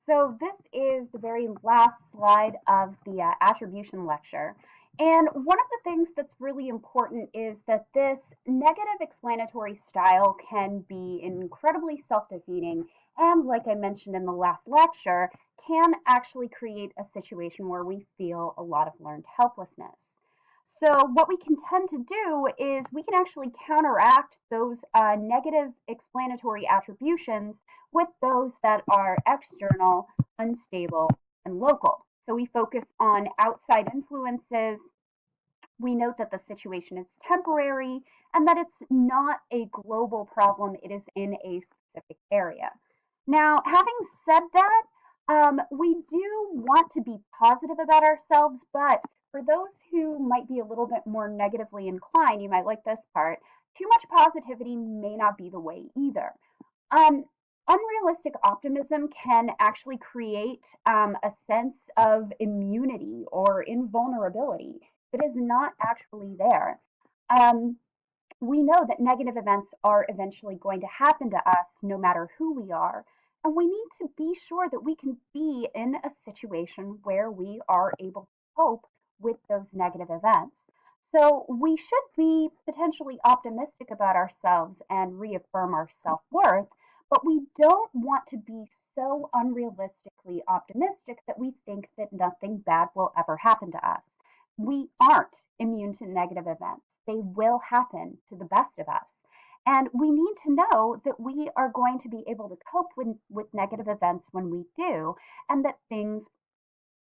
So this is the very last slide of the attribution lecture. And one of the things that's really important is that this negative explanatory style can be incredibly self-defeating and, like I mentioned in the last lecture, can actually create a situation where we feel a lot of learned helplessness. So what we can tend to do is we can actually counteract those negative explanatory attributions with those that are external, unstable, and local. So we focus on outside influences. We note that the situation is temporary and that it's not a global problem, it is in a specific area. Now, having said that, we do want to be positive about ourselves, but for those who might be a little bit more negatively inclined, you might like this part. Too much positivity may not be the way either. Um, Unrealistic optimism can actually create a sense of immunity or invulnerability that is not actually there. Um, we know that negative events are eventually going to happen to us no matter who we are. And we need to be sure that we can be in a situation where we are able to cope with those negative events. So we should be potentially optimistic about ourselves and reaffirm our self worth, but we don't want to be so unrealistically optimistic that we think that nothing bad will ever happen to us. We aren't immune to negative events. They will happen to the best of us. And we need to know that we are going to be able to cope with negative events when we do, and that things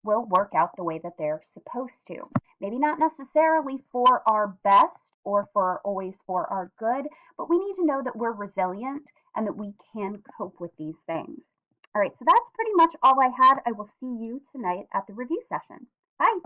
will work out the way that they're supposed to. Maybe not necessarily for our best or for always for our good, but we need to know that we're resilient and that we can cope with these things. All right, so that's pretty much all I had. I will see you tonight at the review session. Bye.